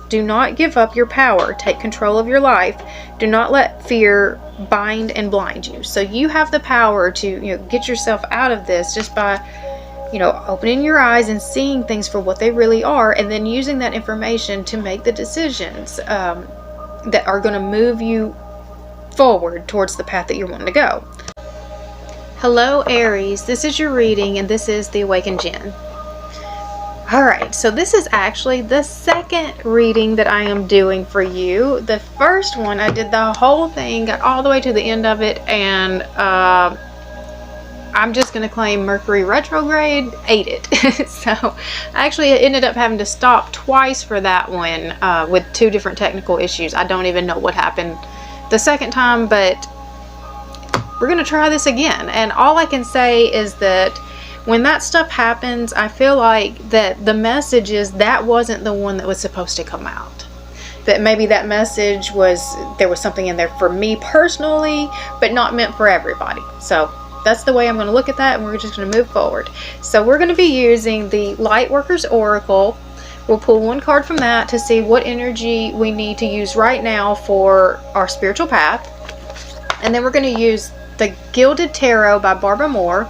Do not give up your power. Take control of your life. Do not let fear bind and blind you. So you have the power to, get yourself out of this just by, opening your eyes and seeing things for what they really are, and then using that information to make the decisions that are going to move you forward towards the path that you're wanting to go. Hello, Aries. This is your reading, and this is the Awakened Jen. Alright, so this is actually the second reading that I am doing for you. The first one, I did the whole thing, got all the way to the end of it, and I'm just going to claim Mercury retrograde ate it. So I actually ended up having to stop twice for that one with 2 different technical issues. I don't even know what happened the second time, but we're going to try this again. And all I can say is that when that stuff happens, I feel like that the message is that wasn't the one that was supposed to come out. That maybe that message there was something in there for me personally, but not meant for everybody. So that's the way I'm going to look at that, and we're just going to move forward. So we're going to be using the Lightworkers Oracle. We'll pull 1 card from that to see what energy we need to use right now for our spiritual path. And then we're going to use the Gilded Tarot by Barbara Moore.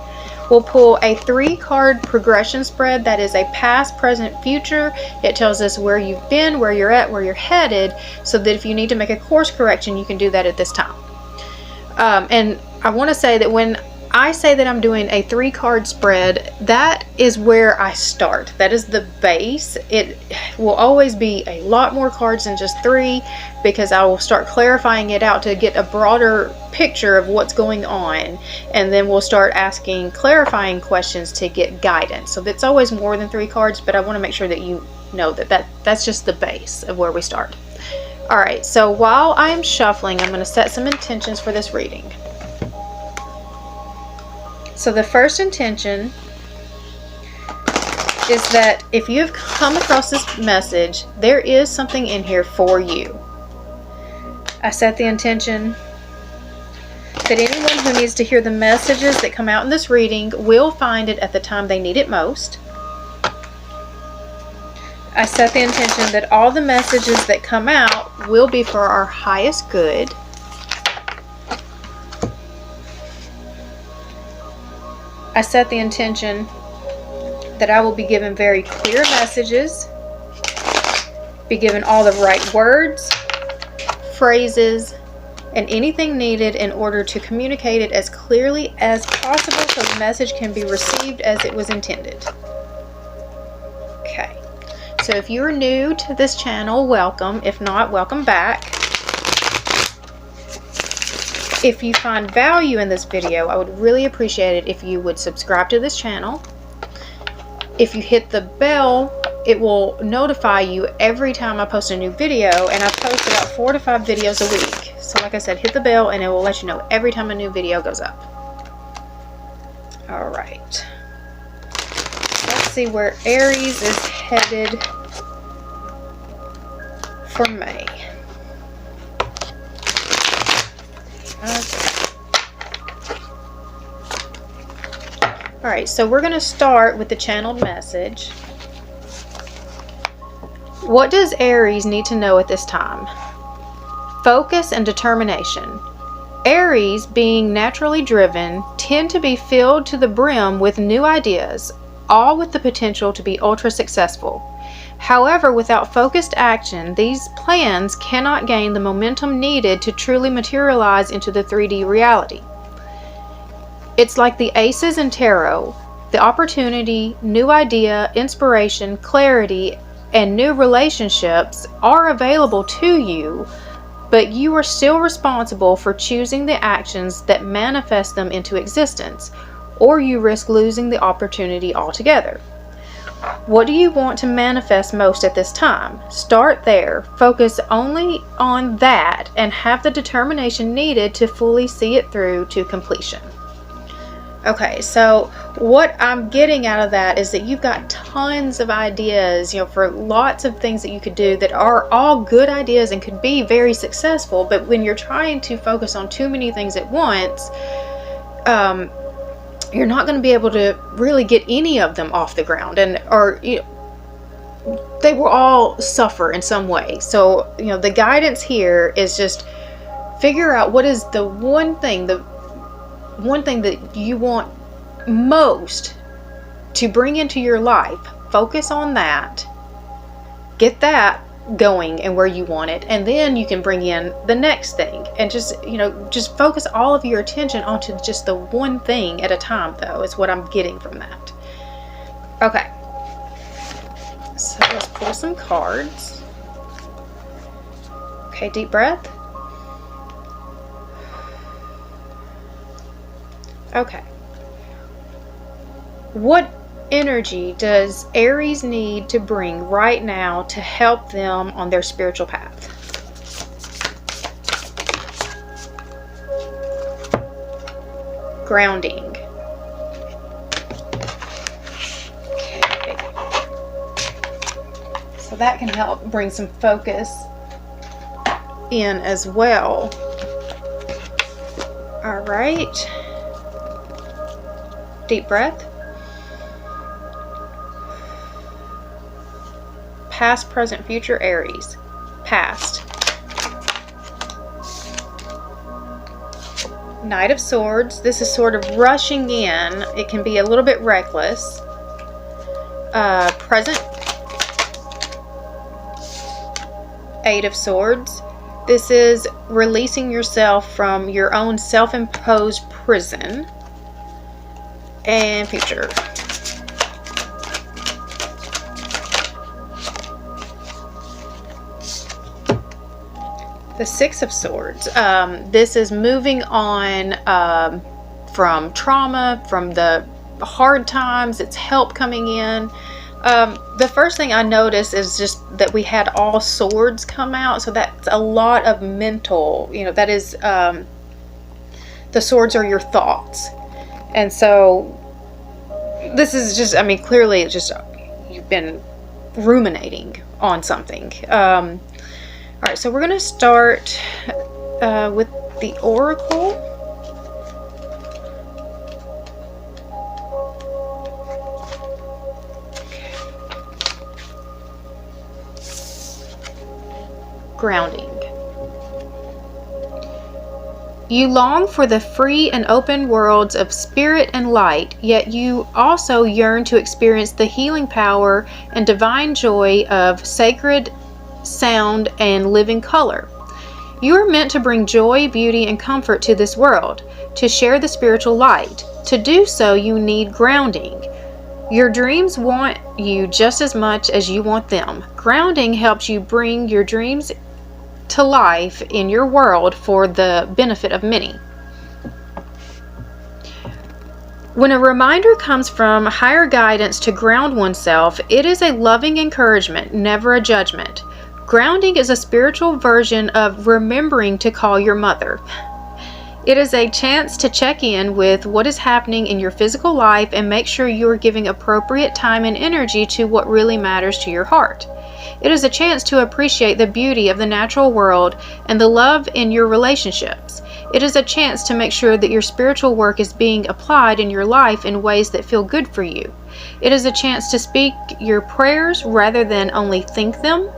We'll pull a 3-card progression spread that is a past, present, future. It tells us where you've been, where you're at, where you're headed, so that if you need to make a course correction, you can do that at this time. And I want to say that when I say that I'm doing a 3-card spread, that is where I start. That is the base. It will always be a lot more cards than just 3, because I will start clarifying it out to get a broader picture of what's going on, and then we'll start asking clarifying questions to get guidance. So it's always more than 3 cards, but I want to make sure that you know that's just the base of where we start. Alright, so while I'm shuffling, I'm going to set some intentions for this reading. So the first intention is that if you've come across this message, there is something in here for you. I set the intention that anyone who needs to hear the messages that come out in this reading will find it at the time they need it most. I set the intention that all the messages that come out will be for our highest good. I set the intention that I will be given very clear messages, be given all the right words, phrases, and anything needed in order to communicate it as clearly as possible so the message can be received as it was intended. Okay, so if you're new to this channel, welcome. If not, welcome back. If you find value in this video, I would really appreciate it if you would subscribe to this channel. If you hit the bell, it will notify you every time I post a new video, and I post about 4 to 5 videos a week. So like I said, hit the bell and it will let you know every time a new video goes up. Alright. Let's see where Aries is headed for May. Alright, so we're going to start with the channeled message. What does Aries need to know at this time? Focus and determination. Aries, being naturally driven, tend to be filled to the brim with new ideas, all with the potential to be ultra successful. However, without focused action, these plans cannot gain the momentum needed to truly materialize into the 3D reality. It's like the aces in tarot. The opportunity, new idea, inspiration, clarity, and new relationships are available to you, but you are still responsible for choosing the actions that manifest them into existence, or you risk losing the opportunity altogether. What do you want to manifest most at this time? Start there, focus only on that, and have the determination needed to fully see it through to completion. Okay, so what I'm getting out of that is that you've got tons of ideas, for lots of things that you could do that are all good ideas and could be very successful, but when you're trying to focus on too many things at once, you're not going to be able to really get any of them off the ground, they will all suffer in some way. So, you know, the guidance here is just figure out what is the one thing that you want most to bring into your life. Focus on that. Get that going and where you want it, and then you can bring in the next thing, and just, you know, just focus all of your attention onto just the one thing at a time, though, is what I'm getting from that. Okay, so let's pull some cards. Okay, deep breath. Okay, what energy does Aries need to bring right now to help them on their spiritual path? Grounding. Okay. So that can help bring some focus in as well. All right. Deep breath. Past, present, future Aries. Past. Knight of Swords. This is sort of rushing in. It can be a little bit reckless. Present. Eight of Swords. This is releasing yourself from your own self-imposed prison. And future. The Six of Swords. This is moving on from trauma, from the hard times. It's help coming in. The first thing I noticed is just that we had all swords come out. So that's a lot of mental, you know, that is, the swords are your thoughts. And so this is just, I mean, clearly it's just, you've been ruminating on something. All right, so we're going to start with the Oracle. Grounding. You long for the free and open worlds of spirit and light, yet you also yearn to experience the healing power and divine joy of sacred sound and living color. You are meant to bring joy, beauty, and comfort to this world, to share the spiritual light. To do so, you need grounding. Your dreams want you just as much as you want them. Grounding helps you bring your dreams to life in your world for the benefit of many. When a reminder comes from higher guidance to ground oneself, it is a loving encouragement, never a judgment. Grounding is a spiritual version of remembering to call your mother. It is a chance to check in with what is happening in your physical life and make sure you are giving appropriate time and energy to what really matters to your heart. It is a chance to appreciate the beauty of the natural world and the love in your relationships. It is a chance to make sure that your spiritual work is being applied in your life in ways that feel good for you. It is a chance to speak your prayers rather than only think them.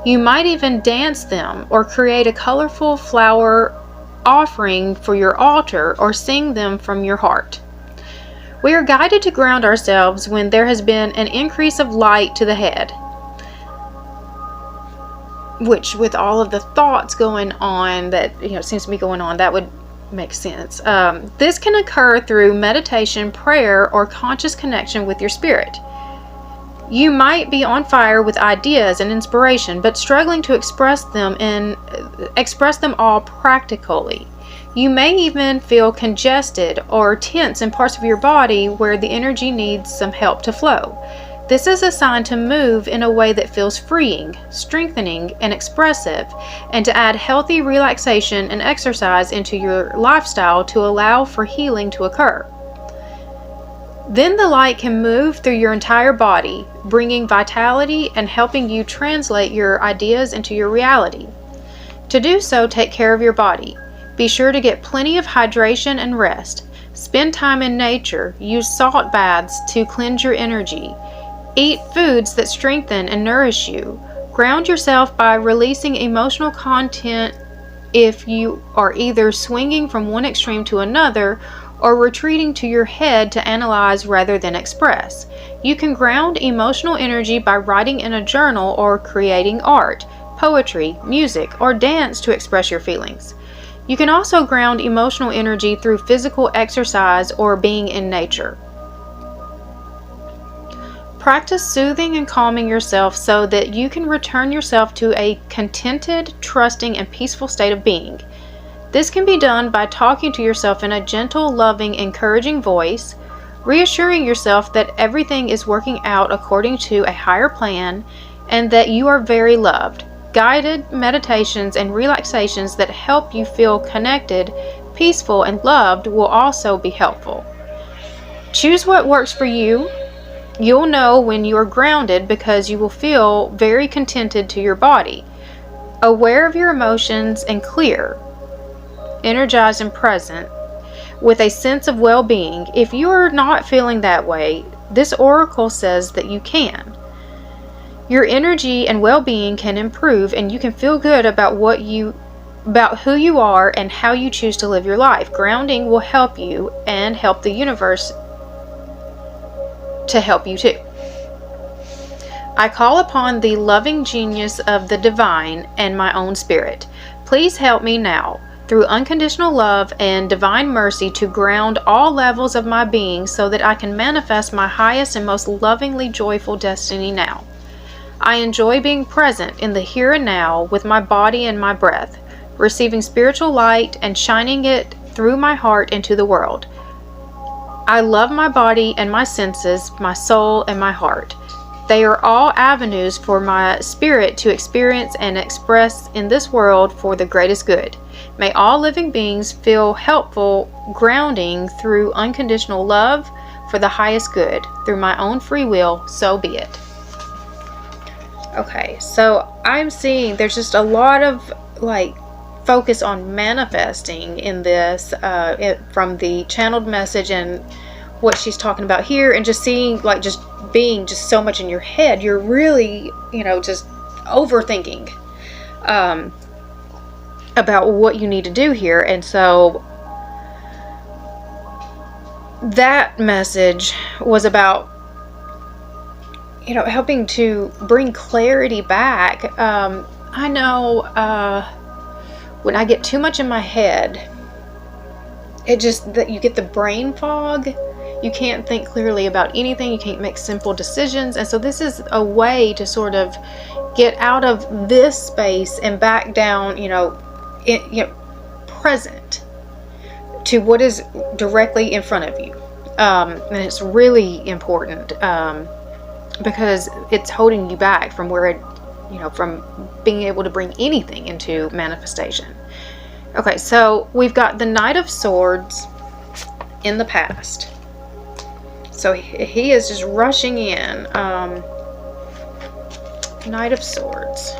You might even dance them or create a colorful flower offering for your altar or sing them from your heart. We are guided to ground ourselves when there has been an increase of light to the head, which with all of the thoughts going on that, you know, seems to be going on, that would make sense. This can occur through meditation, prayer, or conscious connection with your spirit. You might be on fire with ideas and inspiration, but struggling to express them all practically. You may even feel congested or tense in parts of your body where the energy needs some help to flow. This is a sign to move in a way that feels freeing, strengthening, and expressive, and to add healthy relaxation and exercise into your lifestyle to allow for healing to occur. Then the light can move through your entire body, bringing vitality and helping you translate your ideas into your reality. To do so, take care of your body. Be sure to get plenty of hydration and rest. Spend time in nature. Use salt baths to cleanse your energy. Eat foods that strengthen and nourish you. Ground yourself by releasing emotional content if you are either swinging from one extreme to another or retreating to your head to analyze rather than express. You can ground emotional energy by writing in a journal or creating art, poetry, music, or dance to express your feelings. You can also ground emotional energy through physical exercise or being in nature. Practice soothing and calming yourself so that you can return yourself to a contented, trusting, and peaceful state of being. This can be done by talking to yourself in a gentle, loving, encouraging voice, reassuring yourself that everything is working out according to a higher plan and that you are very loved. Guided meditations and relaxations that help you feel connected, peaceful, and loved will also be helpful. Choose what works for you. You'll know when you are grounded because you will feel very contented to your body, aware of your emotions and clear, energized and present, with a sense of well-being. If you are not feeling that way, this oracle says that you can. Your energy and well-being can improve and you can feel good about who you are and how you choose to live your life. Grounding will help you and help the universe to help you too. I call upon the loving genius of the divine and my own spirit. Please help me now, through unconditional love and divine mercy, to ground all levels of my being so that I can manifest my highest and most lovingly joyful destiny now. I enjoy being present in the here and now with my body and my breath, receiving spiritual light and shining it through my heart into the world. I love my body and my senses, my soul and my heart. They are all avenues for my spirit to experience and express in this world for the greatest good. May all living beings feel helpful grounding through unconditional love for the highest good. Through my own free will, so be it. Okay, so I'm seeing there's just a lot of focus on manifesting in this from the channeled message and what she's talking about here, and just seeing just being just so much in your head. You're really just overthinking about what you need to do here. And so that message was about helping to bring clarity back. I know when I get too much in my head, it just that you get the brain fog. You can't think clearly about anything. You can't make simple decisions. And so this is a way to sort of get out of this space and back down, present to what is directly in front of you. And it's really important because it's holding you back from from being able to bring anything into manifestation. Okay, so we've got the Knight of Swords in the past. So he is just rushing in. Knight of Swords.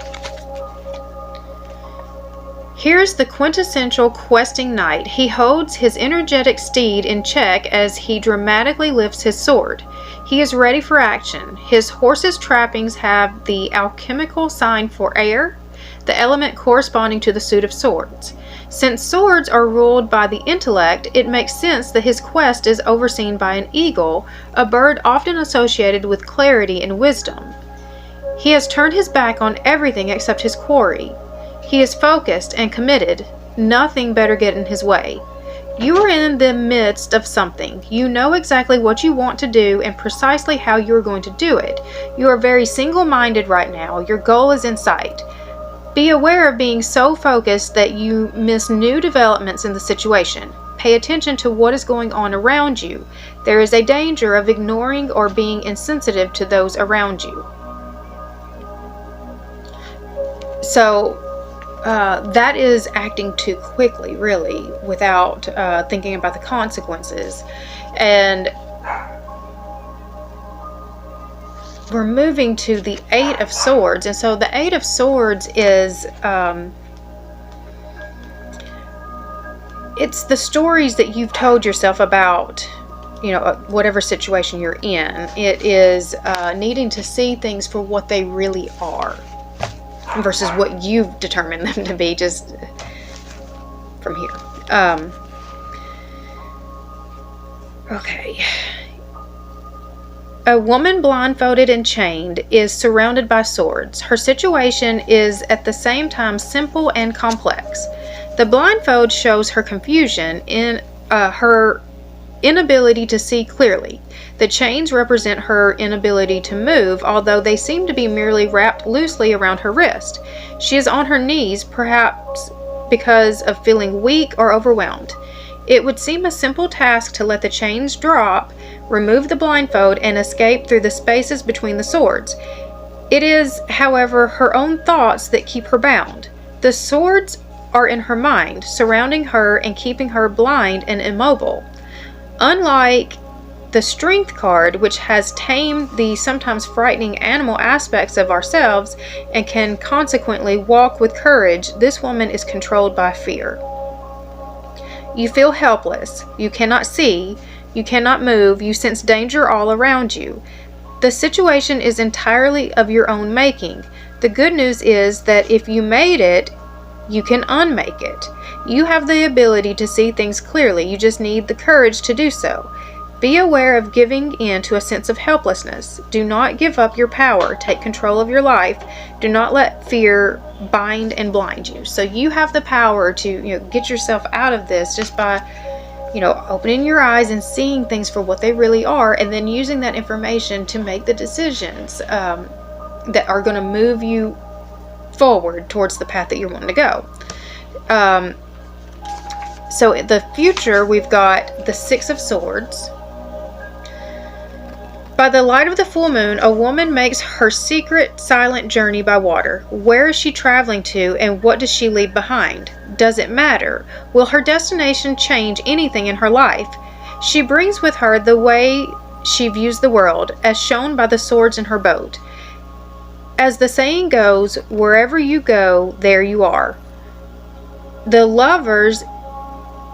Here's the quintessential questing knight. He holds his energetic steed in check as he dramatically lifts his sword. He is ready for action. His horse's trappings have the alchemical sign for air, the element corresponding to the suit of swords. Since swords are ruled by the intellect, it makes sense that his quest is overseen by an eagle, a bird often associated with clarity and wisdom. He has turned his back on everything except his quarry. He is focused and committed. Nothing better get in his way. You are in the midst of something. You know exactly what you want to do and precisely how you are going to do it. You are very single-minded right now. Your goal is in sight. Be aware of being so focused that you miss new developments in the situation. Pay attention to what is going on around you. There is a danger of ignoring or being insensitive to those around you. So that is acting too quickly, really, without thinking about the consequences. And we're moving to the Eight of Swords. And so the Eight of Swords is it's the stories that you've told yourself about you know, whatever situation you're in. It is needing to see things for what they really are versus what you've determined them to be just from here. Okay. A woman blindfolded and chained is surrounded by swords. Her situation is at the same time simple and complex. The blindfold shows her confusion in her inability to see clearly. The chains represent her inability to move, although they seem to be merely wrapped loosely around her wrist. She is on her knees, perhaps because of feeling weak or overwhelmed. It would seem a simple task to let the chains drop, remove the blindfold, and escape through the spaces between the swords. It is, however, her own thoughts that keep her bound. The swords are in her mind, surrounding her and keeping her blind and immobile. Unlike the Strength card, which has tamed the sometimes frightening animal aspects of ourselves and can consequently walk with courage, this woman is controlled by fear. You feel helpless. You cannot see. You cannot move. You sense danger all around you. The situation is entirely of your own making. The good news is that if you made it, you can unmake it. You have the ability to see things clearly. You just need the courage to do so. Be aware of giving in to a sense of helplessness. Do not give up your power. Take control of your life. Do not let fear bind and blind you. So you have the power to, get yourself out of this just by, opening your eyes and seeing things for what they really are, and then using that information to make the decisions that are going to move you forward towards the path that you're wanting to go. So in the future, we've got the Six of Swords. By the light of the full moon, a woman makes her secret, silent journey by water. Where is she traveling to, and what does she leave behind? Does it matter? Will her destination change anything in her life? She brings with her the way she views the world, as shown by the swords in her boat. As the saying goes, wherever you go, there you are. The Lovers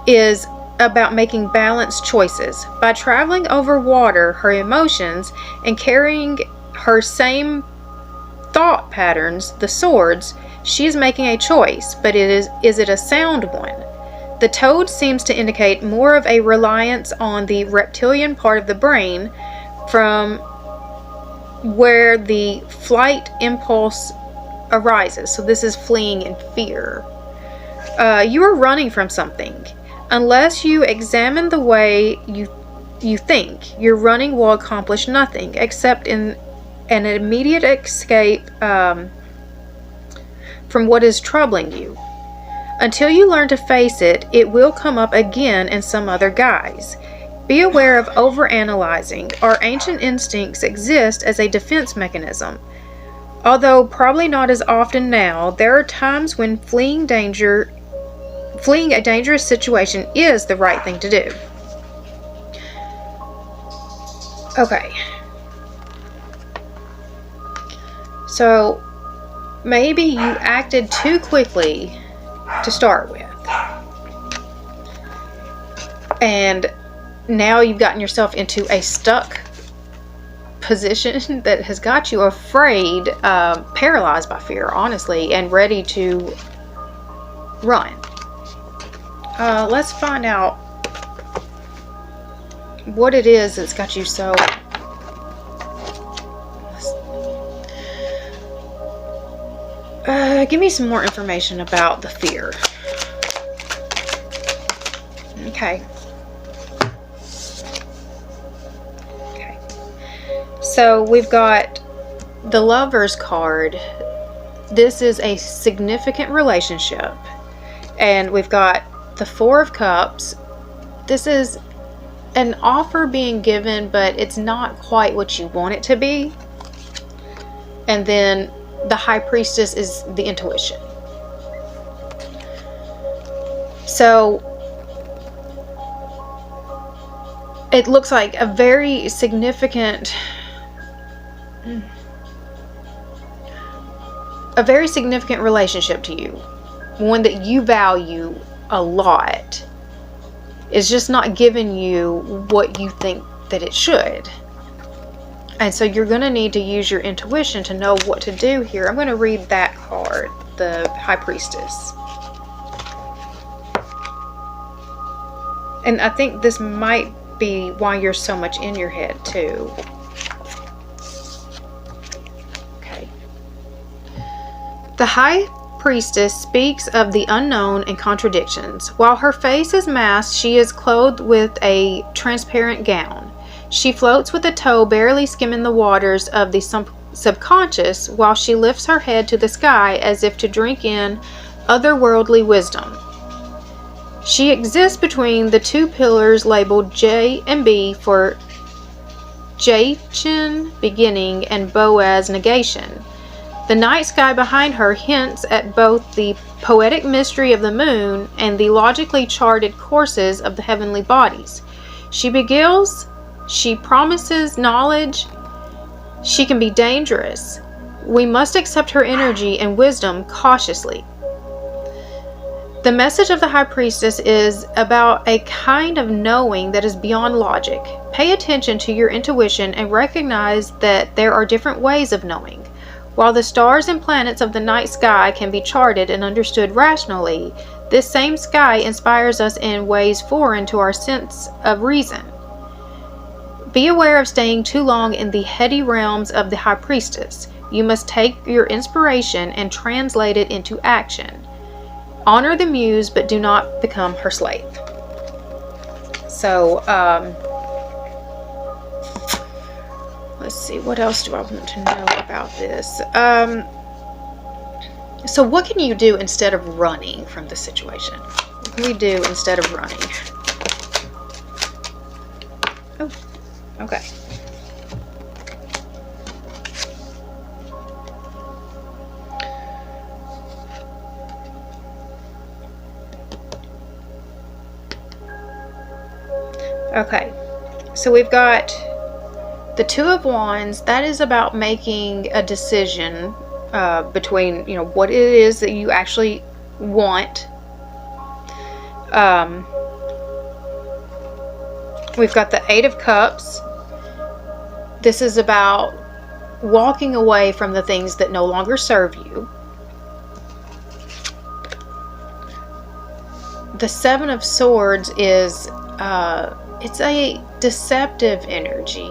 is about making balanced choices. By traveling over water, her emotions, and carrying her same thought patterns, the swords, she is making a choice, but is it a sound one? The toad seems to indicate more of a reliance on the reptilian part of the brain, from where the flight impulse arises. So this is fleeing in fear. You are running from something. Unless you examine the way you think, your running will accomplish nothing except in an immediate escape from what is troubling you. Until you learn to face it, it will come up again in some other guise. Be aware of overanalyzing. Our ancient instincts exist as a defense mechanism. Although probably not as often now, there are times when fleeing a dangerous situation is the right thing to do. Okay. So maybe you acted too quickly to start with. And now you've gotten yourself into a stuck position that has got you afraid, paralyzed by fear, honestly, and ready to run. Let's find out what it is that's got you so... give me some more information about the fear. Okay. Okay. So we've got the Lovers card. This is a significant relationship. And we've got the Four of Cups. This is an offer being given, but it's not quite what you want it to be. And then the High Priestess is the intuition. So it looks like a very significant relationship to you. One that you value a lot. is just not giving you what you think that it should. And so you're going to need to use your intuition to know what to do here. I'm going to read that card, the High Priestess. And I think this might be why you're so much in your head too. Okay. The High Priestess speaks of the unknown and contradictions. While her face is masked, she is clothed with a transparent gown. She floats with a toe barely skimming the waters of the subconscious while she lifts her head to the sky as if to drink in otherworldly wisdom. She exists between the two pillars labeled J and B for Jachin, beginning, and Boaz, negation. The night sky behind her hints at both the poetic mystery of the moon and the logically charted courses of the heavenly bodies. She begils, she promises knowledge, she can be dangerous. We must accept her energy and wisdom cautiously. The message of the High Priestess is about a kind of knowing that is beyond logic. Pay attention to your intuition and recognize that there are different ways of knowing. While the stars and planets of the night sky can be charted and understood rationally, this same sky inspires us in ways foreign to our sense of reason. Be aware of staying too long in the heady realms of the High Priestess. You must take your inspiration and translate it into action. Honor the muse, but do not become her slave. So, let's see, what else do I want to know about this? So what can you do instead of running from the situation? What can we do instead of running? Oh, okay. Okay, so we've got the Two of Wands. That is about making a decision between, you know, what it is that you actually want. We've got the Eight of Cups. This is about walking away from the things that no longer serve you. The Seven of Swords is it's a deceptive energy,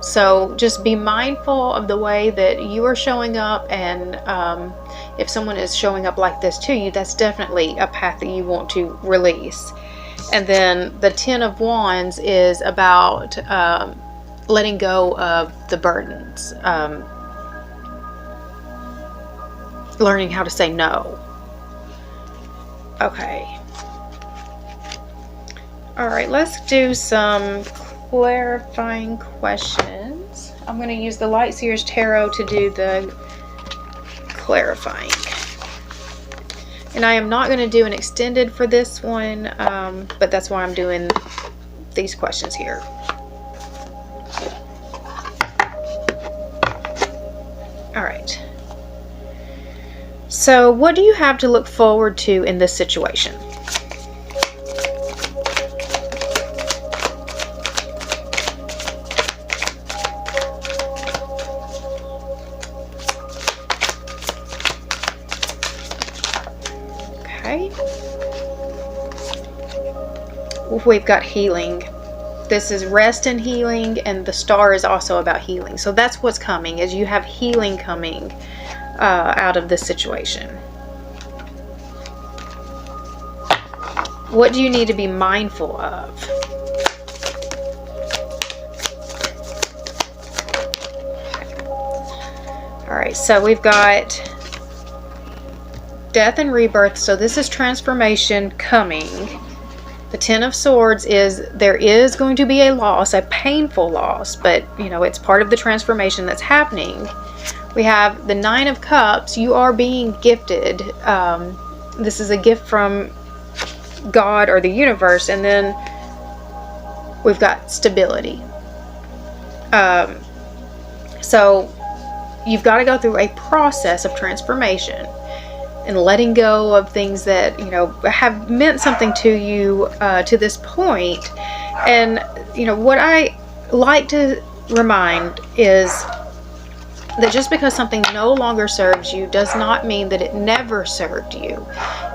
so just be mindful of the way that you are showing up, and if someone is showing up like this to you, that's definitely a path that you want to release. And then the Ten of Wands is about letting go of the burdens, learning how to say no. Okay. All right, let's do some clarifying questions. I'm going to use the Light Seers Tarot to do the clarifying. And I am not going to do an extended for this one, but that's why I'm doing these questions here. All right. So what do you have to look forward to in this situation? We've got healing. This is rest and healing, and the Star is also about healing. So that's what's coming, is you have healing coming out of this situation. What do you need to be mindful of? All right, so we've got death and rebirth. So this is transformation coming. The Ten of Swords is, there is going to be a loss, a painful loss, but you know, it's part of the transformation that's happening. We have the Nine of Cups. You are being gifted. This is a gift from God or the universe. And then we've got stability. So you've got to go through a process of transformation. and letting go of things that, you know, have meant something to you to this point. And, you know, what I like to remind is that just because something no longer serves you does not mean that it never served you.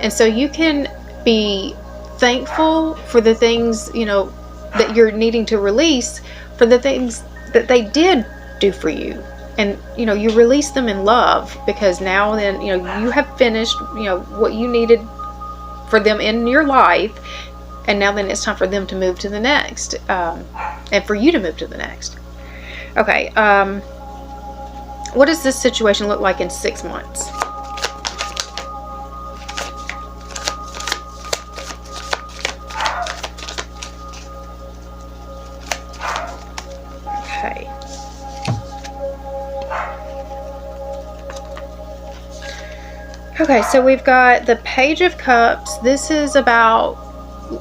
And so you can be thankful for the things, you know, that you're needing to release, for the things that they did do for you. And, you know, you release them in love, because now then, you know, you have finished, you know, what you needed for them in your life. And now then it's time for them to move to the next, and for you to move to the next. Okay, what does this situation look like in 6 months? Okay. Okay, so we've got the Page of Cups. This is about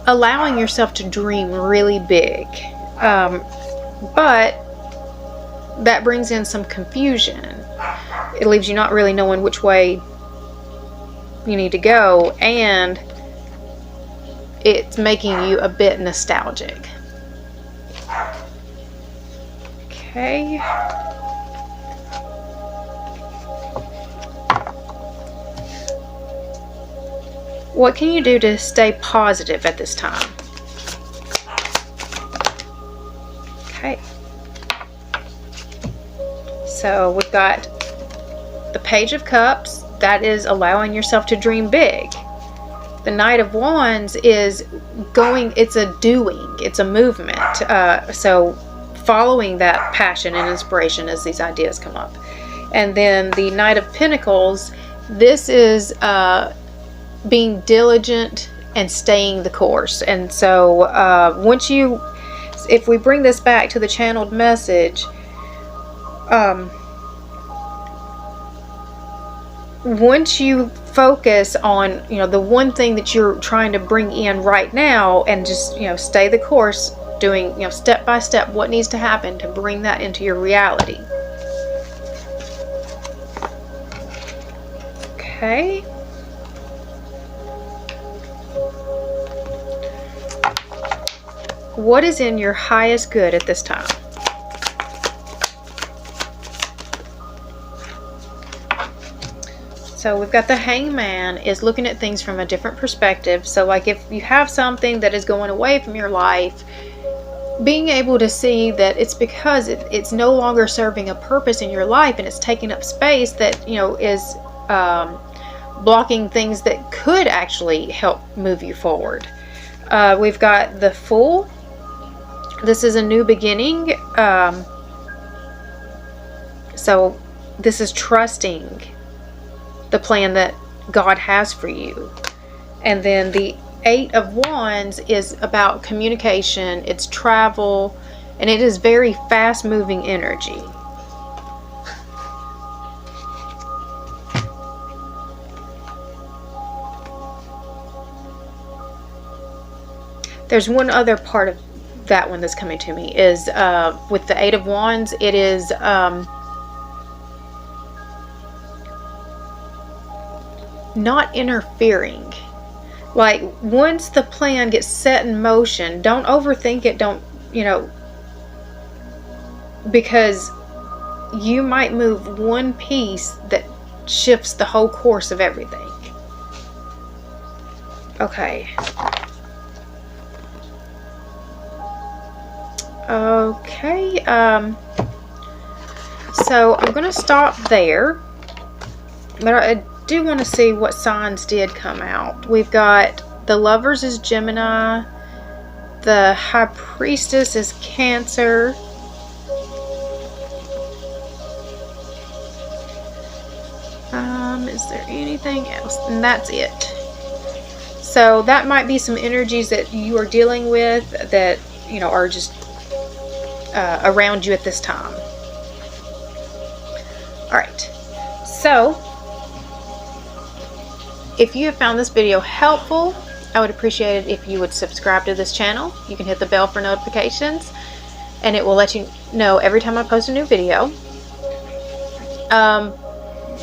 allowing yourself to dream really big. But that brings in some confusion. It leaves you not really knowing which way you need to go, and it's making you a bit nostalgic. Okay. What can you do to stay positive at this time? Okay. So we've got the Page of Cups. That is allowing yourself to dream big. The Knight of Wands is going, it's a doing, it's a movement. So following that passion and inspiration as these ideas come up. And then the Knight of Pentacles, this is being diligent and staying the course. And so if we bring this back to the channeled message, once you focus on, you know, the one thing that you're trying to bring in right now, and just, you know, stay the course, doing, you know, step by step what needs to happen to bring that into your reality. Okay. What is in your highest good at this time? So we've got the Hangman is looking at things from a different perspective. So like if you have something that is going away from your life, being able to see that it's because it's no longer serving a purpose in your life, and it's taking up space that, you know, is blocking things that could actually help move you forward. We've got the Fool. This is a new beginning. So this is trusting the plan that God has for you. And then the Eight of Wands is about communication, it's travel, and it is very fast moving energy. There's one other part of that one that's coming to me, is with the Eight of Wands, it is not interfering. Like, once the plan gets set in motion, don't overthink it. Don't, you know, because you might move one piece that shifts the whole course of everything. Okay. Okay, so I'm going to stop there, but I do want to see what signs did come out. We've got the Lovers is Gemini, the High Priestess is Cancer, is there anything else? And that's it. So that might be some energies that you are dealing with that, you know, are just around you at this time. Alright, so if you have found this video helpful, I would appreciate it if you would subscribe to this channel. You can hit the bell for notifications, and it will let you know every time I post a new video.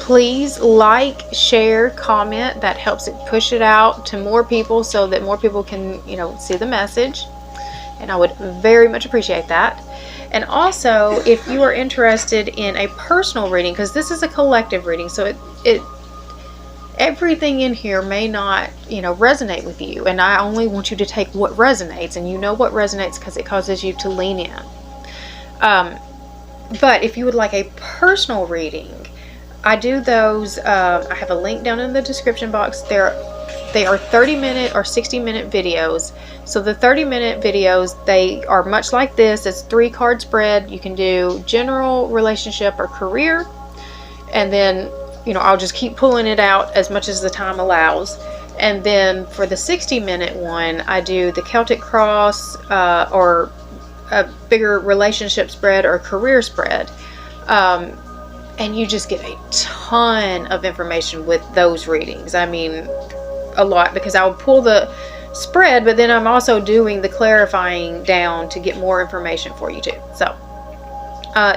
Please like, share, comment. That helps it push it out to more people so that more people can, you know, see the message. And I would very much appreciate that. And also, if you are interested in a personal reading, because this is a collective reading, so everything in here may not, you know, resonate with you, and I only want you to take what resonates, and you know what resonates because it causes you to lean in. But if you would like a personal reading, I do those. I have a link down in the description box. They are 30-minute or 60-minute videos. So the 30-minute videos, they are much like this. It's 3-card spread. You can do general, relationship, or career, and then, you know, I'll just keep pulling it out as much as the time allows. And then for the 60-minute one, I do the Celtic cross, or a bigger relationship spread or career spread. And you just get a ton of information with those readings. I mean, a lot, because I'll pull the spread, but then I'm also doing the clarifying down to get more information for you too. So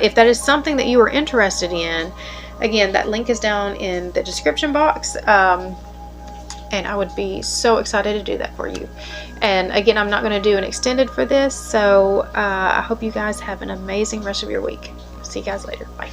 if that is something that you are interested in, again, that link is down in the description box, and I would be so excited to do that for you. And again, I'm not going to do an extended for this, so I hope you guys have an amazing rest of your week. See you guys later. Bye.